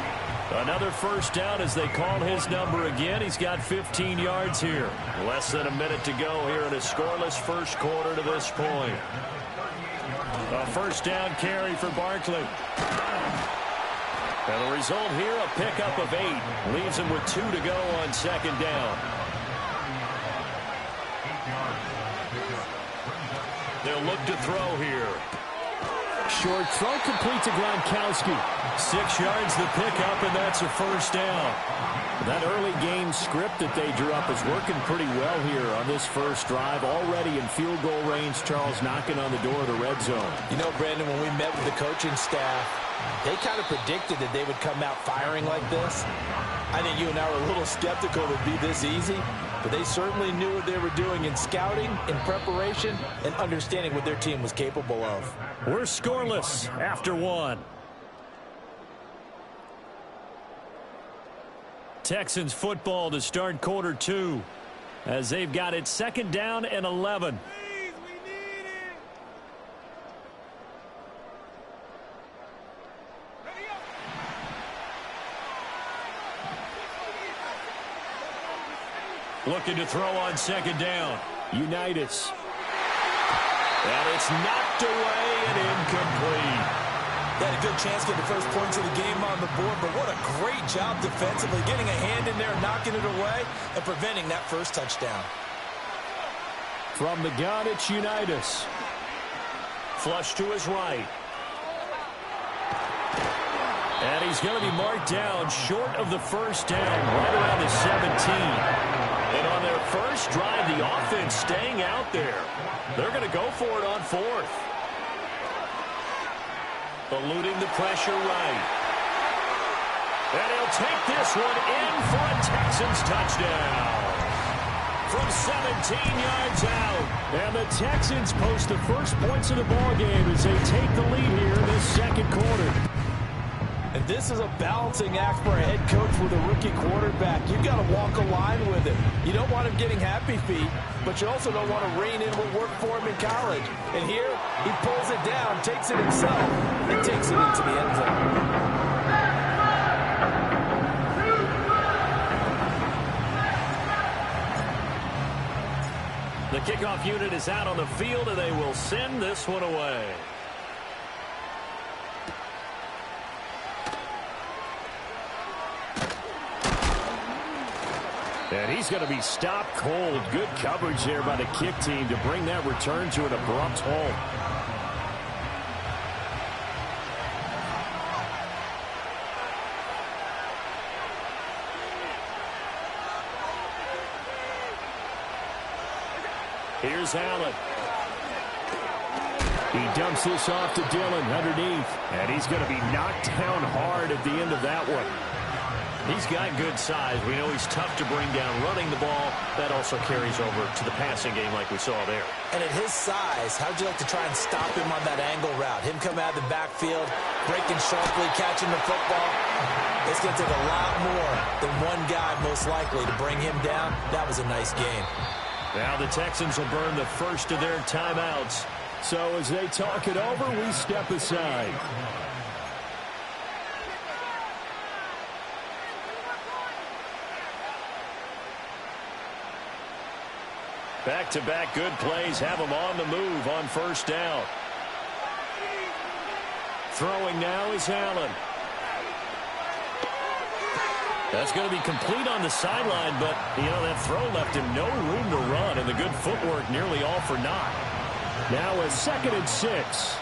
Another first down as they call his number again. He's got 15 yards here. Less than a minute to go here in a scoreless first quarter to this point. A first down carry for Barkley. And the result here, a pickup of 8. Leaves him with 2 to go on second down. They'll look to throw here. Short throw complete to Gronkowski. 6 yards the pickup, and that's a first down. That early game script that they drew up is working pretty well here on this first drive. Already in field goal range, Charles knocking on the door of the red zone. You know, Brandon, when we met with the coaching staff, they kind of predicted that they would come out firing like this. I think you and I were a little skeptical it would be this easy, but they certainly knew what they were doing in scouting, in preparation, and understanding what their team was capable of. We're scoreless after 1. Texans football to start quarter 2 as they've got it second down and 11. Looking to throw on second down. Unitas. And it's knocked away and incomplete. They had a good chance to get the first points of the game on the board, but what a great job defensively, getting a hand in there, knocking it away, and preventing that first touchdown. From the gun, it's Unitas. Flush to his right. And he's going to be marked down short of the first down, right around the 17. And on their first drive, the offense staying out there. They're going to go for it on 4th. Eluding the pressure right. And he'll take this one in for a Texans touchdown. From 17 yards out. And the Texans post the first points of the ballgame as they take the lead here in this second quarter. And this is a balancing act for a head coach with a rookie quarterback. You've got to walk a line with him. You don't want him getting happy feet, but you also don't want to rein in what worked for him in college. And here, he pulls it down, takes it himself, and takes it into the end zone. The kickoff unit is out on the field, and they will send this one away. And he's going to be stopped cold. Good coverage there by the kick team to bring that return to an abrupt halt. Here's Allen. He dumps this off to Dillon underneath. And he's going to be knocked down hard at the end of that one. He's got good size. We know he's tough to bring down running the ball. That also carries over to the passing game like we saw there. And at his size, how'd you like to try and stop him on that angle route? Him come out of the backfield, breaking sharply, catching the football. It's going to take a lot more than one guy most likely to bring him down. That was a nice game. Now the Texans will burn the first of their timeouts. So as they talk it over, we step aside. Back-to-back good plays have them on the move on first down. Throwing now is Allen. That's going to be complete on the sideline, but, you know, that throw left him no room to run, and the good footwork nearly all for naught. Now a 2nd and 6.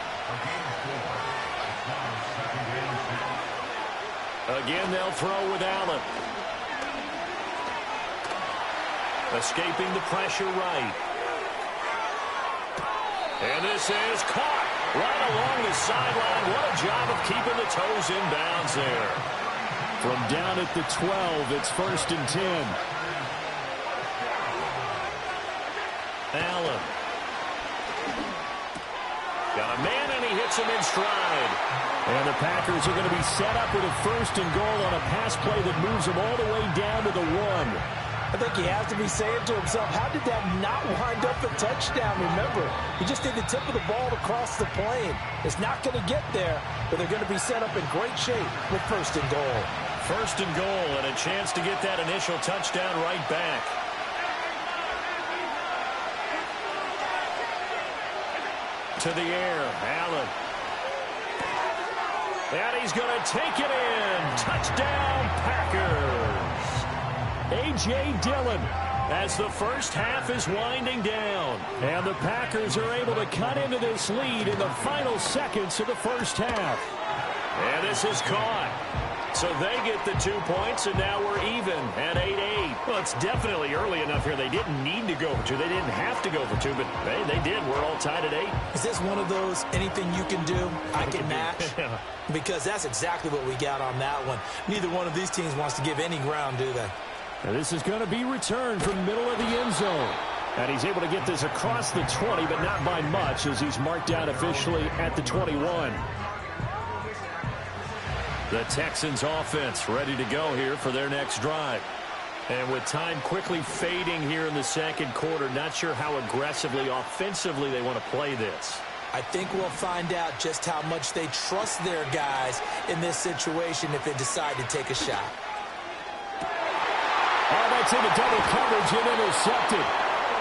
Again, they'll throw with Allen. Escaping the pressure right. And this is caught right along the sideline. What a job of keeping the toes in bounds there. From down at the 12, it's 1st and 10. Allen. Got a man, and he hits him in stride. And the Packers are going to be set up with a 1st and goal on a pass play that moves them all the way down to the 1. I think he has to be saying to himself, how did that not wind up a touchdown? Remember, he just did the tip of the ball across the plane. It's not going to get there, but they're going to be set up in great shape with 1st and goal. 1st and goal, and a chance to get that initial touchdown right back. To the air, Allen. And he's going to take it in. Touchdown, Packers. A.J. Dillon as the first half is winding down. And the Packers are able to cut into this lead in the final seconds of the first half. And this is caught. So they get the 2 points, and now we're even at 8-8. Well, it's definitely early enough here. They didn't need to go for 2. They didn't have to go for 2, but they did. We're all tied at 8. Is this one of those anything you can do, I can match? Because that's exactly what we got on that one. Neither one of these teams wants to give any ground, do they? And this is going to be returned from the middle of the end zone. And he's able to get this across the 20, but not by much, as he's marked down officially at the 21. The Texans offense ready to go here for their next drive. And with time quickly fading here in the second quarter, not sure how aggressively, offensively they want to play this. I think we'll find out just how much they trust their guys in this situation if they decide to take a shot. Oh, that's into double coverage and intercepted.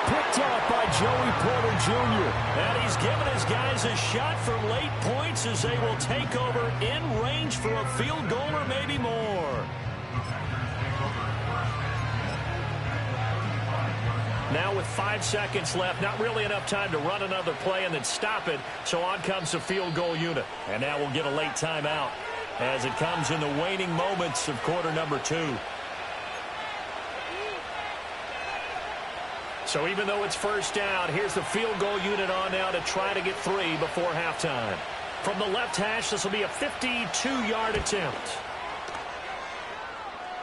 Picked off by Joey Porter Jr. And he's given his guys a shot for late points as they will take over in range for a field goal or maybe more. Now with 5 seconds left, not really enough time to run another play and then stop it. So on comes the field goal unit. And now we'll get a late timeout as it comes in the waning moments of quarter number 2. So even though it's first down, here's the field goal unit on now to try to get 3 before halftime. From the left hash, this will be a 52-yard attempt.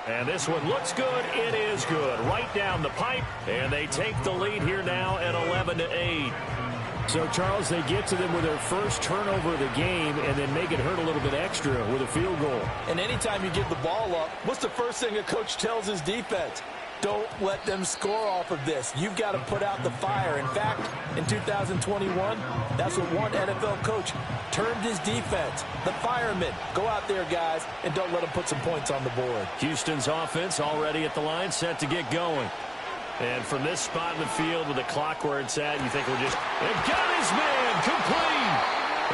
And this one looks good. It is good. Right down the pipe. And they take the lead here now at 11-8. So, Charles, they get to them with their first turnover of the game and then make it hurt a little bit extra with a field goal. And anytime you give the ball up, what's the first thing a coach tells his defense? Don't let them score off of this. You've got to put out the fire. In fact, in 2021, that's what one NFL coach termed his defense. The firemen. Go out there, guys, and don't let them put some points on the board. Houston's offense already at the line, set to get going. And from this spot in the field with the clock where it's at, you think we're just... And got his man complete!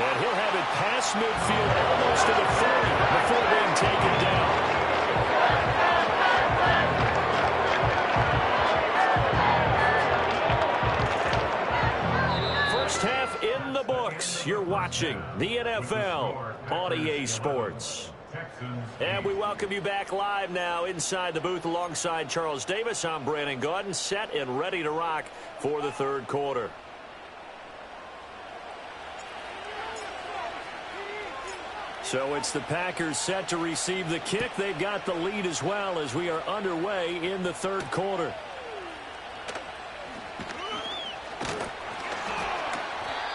And he'll have it past midfield almost to the 30 before being taken down. Half in the books. You're watching the NFL on EA Sports. And we welcome you back live now inside the booth alongside Charles Davis. I'm Brandon Gaudin, set and ready to rock for the third quarter. So it's the Packers set to receive the kick. They've got the lead as well as we are underway in the third quarter.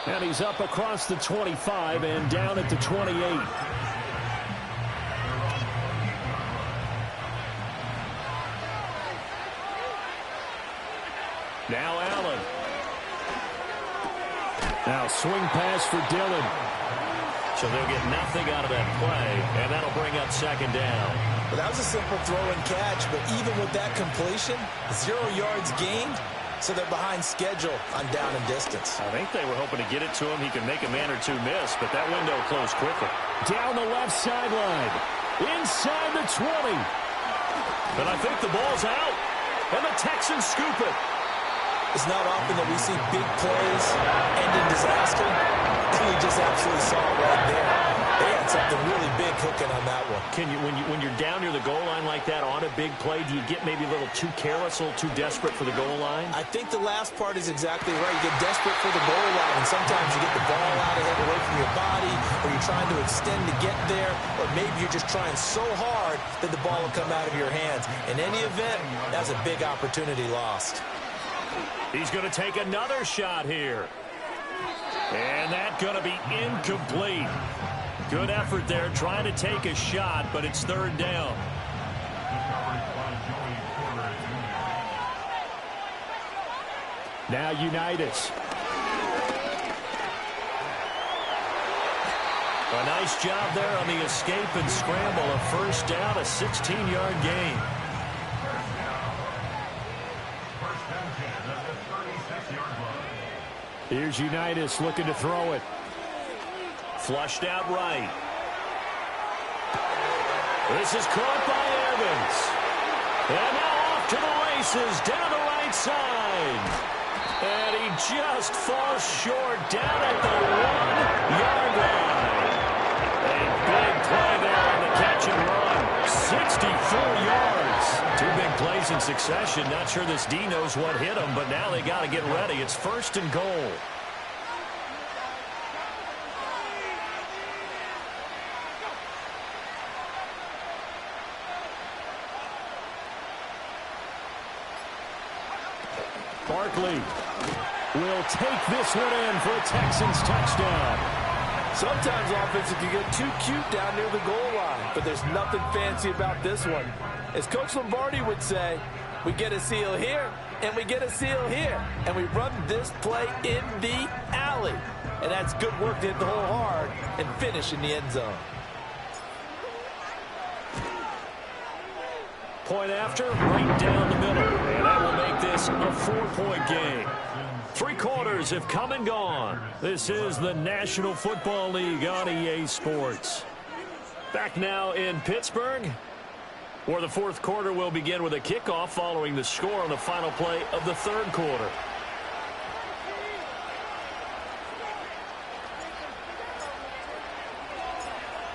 And he's up across the 25 and down at the 28. Now Allen. Now swing pass for Dillon. So they'll get nothing out of that play, and that'll bring up second down. Well, that was a simple throw and catch, but even with that completion, 0 yards gained. So they're behind schedule on down and distance. I think they were hoping to get it to him. He could make a man or two miss, but that window closed quickly. Down the left sideline. Inside the 20. But I think the ball's out. And the Texans scoop it. It's not often that we see big plays end in disaster. And we just absolutely saw it right there. They had something really big cooking on that one. Can you, when you're down near the goal line like that on a big play, do you get maybe a little too careless, a little too desperate for the goal line? I think the last part is exactly right. You get desperate for the goal line, and sometimes you get the ball out of it away from your body, or you're trying to extend to get there, or maybe you're just trying so hard that the ball will come out of your hands. In any event, that's a big opportunity lost. He's going to take another shot here. And that's going to be incomplete. Good effort there, trying to take a shot, but it's third down. Now Unitas. A nice job there on the escape and scramble. A first down, a 16-yard gain. Here's Unitas looking to throw it. Flushed out right. This is caught by Evans. And now off to the races down the right side. And he just falls short down at the 1-yard line. A big play there on the catch and run. 64 yards. Two big plays in succession. Not sure this D knows what hit him, but now they got to get ready. It's 1st and goal. Barkley will take this one in for a Texans touchdown. Sometimes offenses can get too cute down near the goal line, but there's nothing fancy about this one. As Coach Lombardi would say, we get a seal here, and we get a seal here, and we run this play in the alley. And that's good work to hit the hole hard and finish in the end zone. Point after, right down the middle. And that will make this a 4-point game. 3 quarters have come and gone. This is the National Football League on EA Sports. Back now in Pittsburgh, where the 4th quarter will begin with a kickoff following the score on the final play of the 3rd quarter.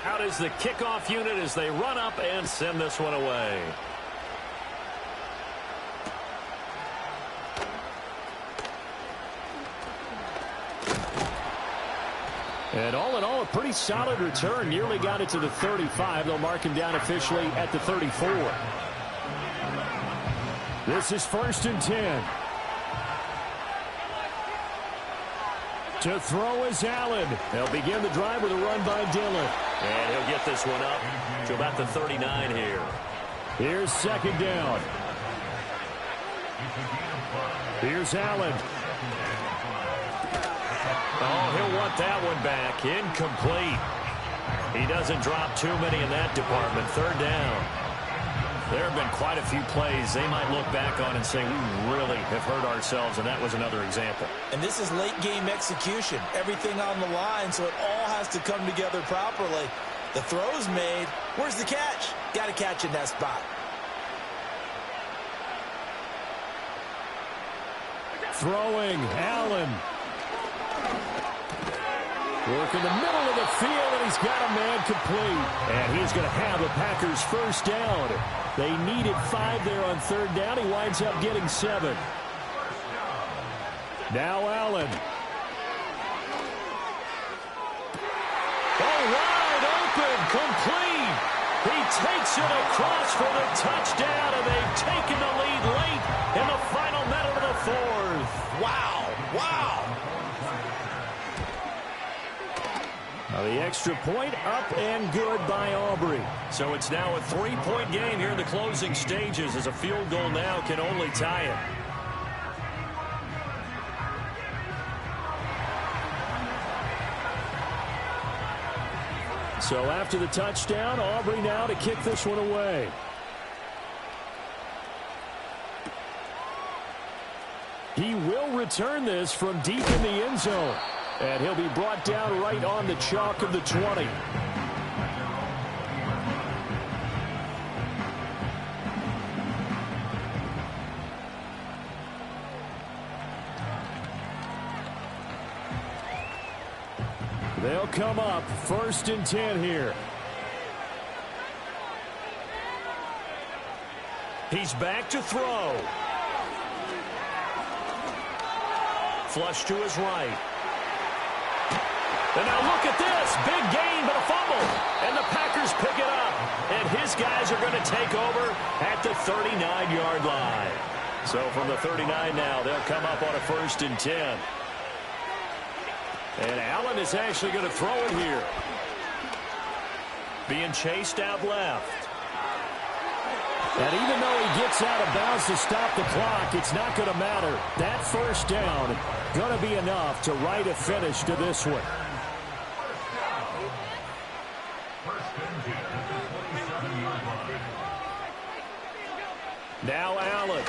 Out is the kickoff unit as they run up and send this one away. And all in all, a pretty solid return. Nearly got it to the 35. They'll mark him down officially at the 34. This is 1st and 10. To throw is Allen. They'll begin the drive with a run by Dillon. And he'll get this one up to about the 39 here. Here's 2nd down. Here's Allen. Oh, he'll want that one back. Incomplete. He doesn't drop too many in that department. 3rd down. There have been quite a few plays they might look back on and say, we really have hurt ourselves, and that was another example. And this is late-game execution. Everything on the line, so it all has to come together properly. The throw's made. Where's the catch? Got to catch in that spot. Throwing, Allen. Work in the middle of the field, and he's got a man complete. And he's going to have the Packers' 1st down. They needed 5 there on 3rd down. He winds up getting 7. Now Allen. Oh, wide open, complete. He takes it across for the touchdown, and they've taken the lead late in the final minute of the 4th. Wow, wow. The extra point up and good by Aubrey. So it's now a 3-point game here in the closing stages, as a field goal now can only tie it. So after the touchdown, Aubrey now to kick this one away. He will return this from deep in the end zone. And he'll be brought down right on the chalk of the 20. They'll come up 1st and 10 here. He's back to throw. Flush to his right. And now look at this. Big gain, but a fumble. And the Packers pick it up. And his guys are going to take over at the 39-yard line. So from the 39 now, they'll come up on a 1st and 10. And Allen is actually going to throw it here. Being chased out left. And even though he gets out of bounds to stop the clock, it's not going to matter. That first down going to be enough to write a finish to this one. Now Allen.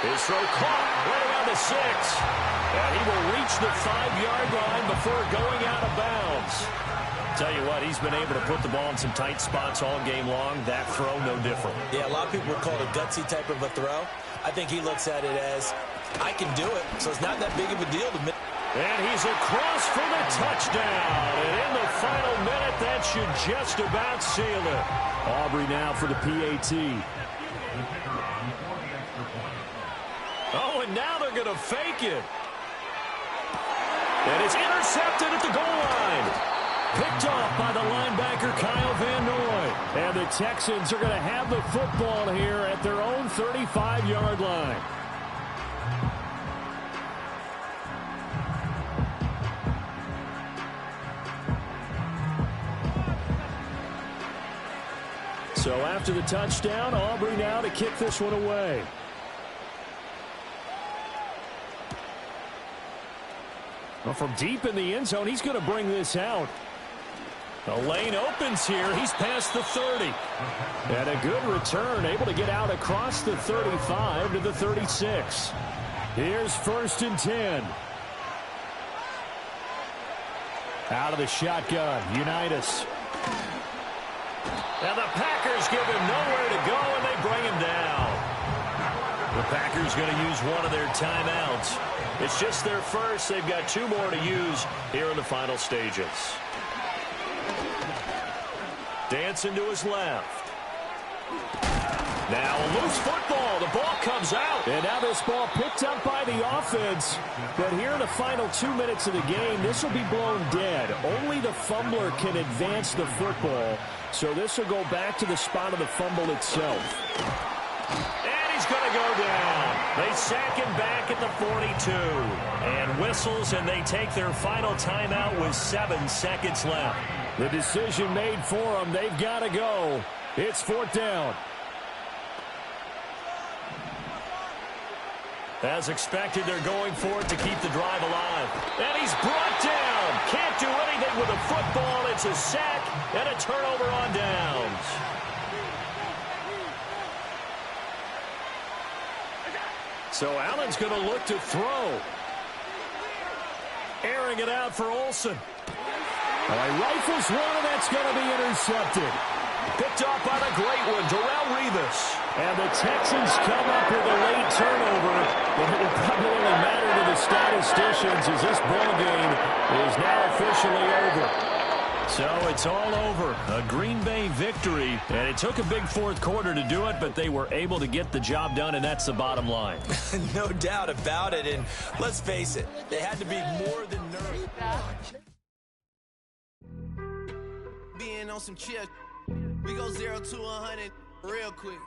His throw caught right around the 6. And he will reach the 5-yard line before going out of bounds. Tell you what, he's been able to put the ball in some tight spots all game long. That throw, no different. Yeah, a lot of people would call it a gutsy type of a throw. I think he looks at it as, I can do it, so it's not that big of a deal to me. And he's across for the touchdown. And in the final minute, that should just about seal it. Aubrey now for the PAT. Oh, and now they're going to fake it. And it's intercepted at the goal line. Picked off by the linebacker, Kyle Van Noy. And the Texans are going to have the football here at their own 35-yard line. So after the touchdown, Aubrey now to kick this one away. Well, from deep in the end zone, he's going to bring this out. The lane opens here. He's past the 30. And a good return, able to get out across the 35 to the 36. Here's 1st and 10. Out of the shotgun, Unitas. And the Packers give him nowhere to go, and they bring him down. The Packers going to use one of their timeouts. It's just their first. They've got 2 more to use here in the final stages. Dancing to his left. Now a loose football. The ball comes out. And now this ball picked up by the offense. But here in the final 2 minutes of the game, this will be blown dead. Only the fumbler can advance the football. So this will go back to the spot of the fumble itself. And he's going to go down. They sack him back at the 42. And whistles, and they take their final timeout with 7 seconds left. The decision made for them. They've got to go. It's 4th down. As expected, they're going for it to keep the drive alive. And he's brought down. Can't do anything with the football. It's a sack and a turnover on downs. So Allen's going to look to throw. Airing it out for Olsen. He rifles one, and that's going to be intercepted. Picked off by the great one, Darrelle Revis. And the Texans come up with a late turnover. But it will probably only matter to the statisticians as this ball game is now officially over. So it's all over. A Green Bay victory. And it took a big 4th quarter to do it, but they were able to get the job done, and that's the bottom line. No doubt about it. And let's face it, they had to be more than nervous. Being on some chill, we go 0 to 100 real quick.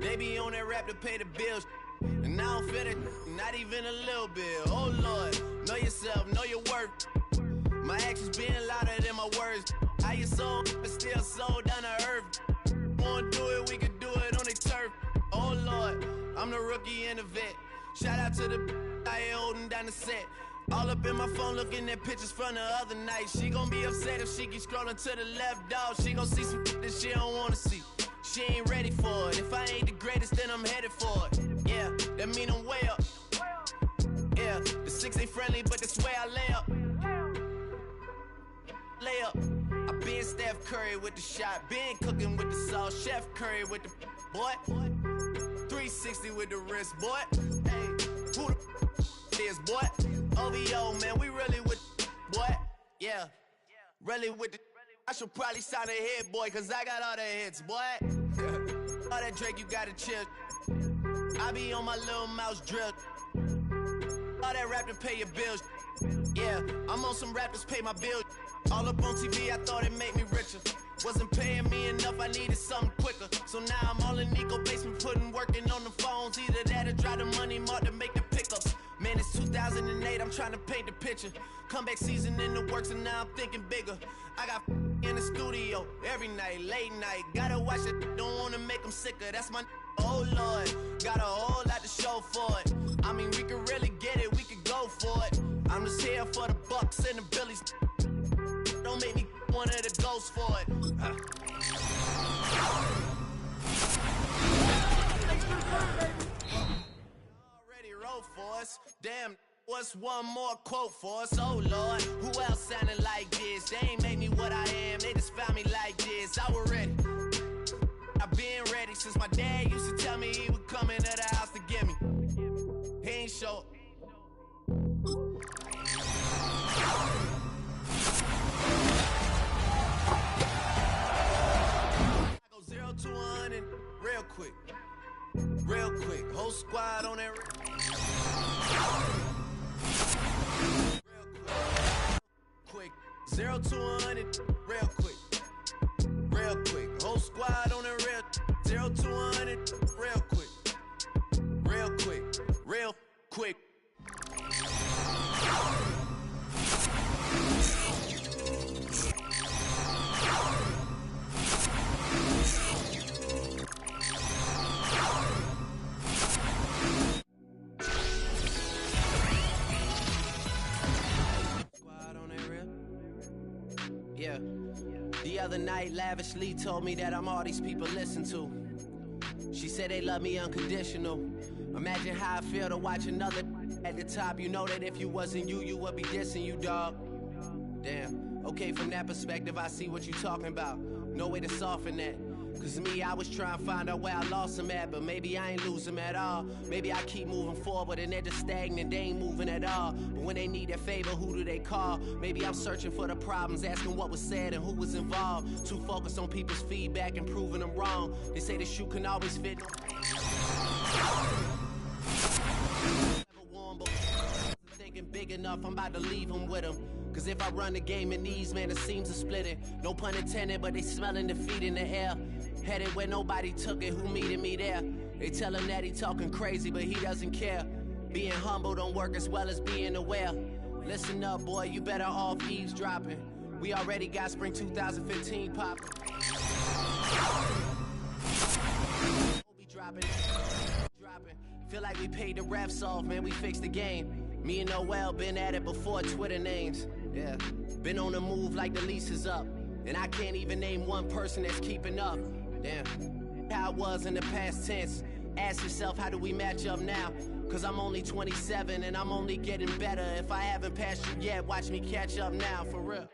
They be on that rap to pay the bills, and I don't feel it, not even a little bit. Oh Lord, know yourself, know your worth. My actions being louder than my words. How you sold, but still sold down to earth. Wanna do it, we could do it on the turf. Oh Lord, I'm the rookie and the vet. Shout out to the I ain't holding down the set. All up in my phone looking at pictures from the other night. She gon' be upset if she keep scrolling to the left, dog. She gon' see some that she don't wanna see. She ain't ready for it. If I ain't the greatest, then I'm headed for it. Yeah, that mean I'm way up. Yeah, the 6 ain't friendly, but that's where I lay up. Lay up. I been Steph Curry with the shot. Been cooking with the sauce. Chef Curry with the boy. 360 with the wrist, boy. Hey, who the is, boy? OVO, man, we really with boy. Yeah, really with the. I should probably sign a hit, boy, cause I got all the hits, boy. All that Drake, you gotta chill. I be on my little mouse drip. All that rap to pay your bills. Yeah, I'm on some rappers pay my bills. All up on TV, I thought it made me richer. Wasn't paying me enough, I needed something quicker. So now I'm all in Nico basement, working on the phones. Either that or drive the money mark to make the pickups. Man, it's 2008, I'm trying to paint the picture. Comeback season in the works and now I'm thinking bigger. I got in the studio every night, late night. Gotta watch it, don't wanna make them sicker. That's my oh Lord, got a whole lot to show for it. I mean, we could really get it, we could go for it. I'm just here for the Bucks and the Billies. Don't make me one of the ghosts for it. Already wrote for us. Damn, what's one more quote for us? Oh Lord, who else sounded like this? They ain't made me what I am, they just found me like this. I was ready. I've been ready since my dad used to tell me he would come into the house to get me. He ain't show up. I go 0 to 100 real quick. Real quick. Whole squad on that real quick. 0 to 100 real quick. Real quick. Whole squad on that real 0 to 100 real quick. Real quick. Real quick. Yeah. The other night, lavishly told me that I'm all these people listen to. She said they love me unconditional. Imagine how I feel to watch another at the top. You know that if you wasn't you, you would be dissing you, dog. Damn. Okay, from that perspective, I see what you talking about. No way to soften that. Cause me, I was trying to find out where I lost them at, but maybe I ain't lose them at all. Maybe I keep moving forward and they're just stagnant, they ain't moving at all. But when they need a favor, who do they call? Maybe I'm searching for the problems, asking what was said and who was involved. Too focused on people's feedback and proving them wrong. They say the shoe can always fit. Thinking big enough, I'm about to leave them with them. Cause if I run the game in these, man, the seams are splitting. No pun intended, but they smelling defeat in the air. Headed where nobody took it, who meeted me there? They tell him that he talking crazy, but he doesn't care. Being humble don't work as well as being aware. Listen up, boy, you better off eavesdropping. We already got spring 2015 popping. Be dropping. Feel like we paid the refs off, man, we fixed the game. Me and Noel been at it before Twitter names. Yeah, been on the move like the lease is up. And I can't even name one person that's keeping up. Damn, how it was in the past tense. Ask yourself, how do we match up now? Cause I'm only 27 and I'm only getting better. If I haven't passed you yet, watch me catch up now, for real.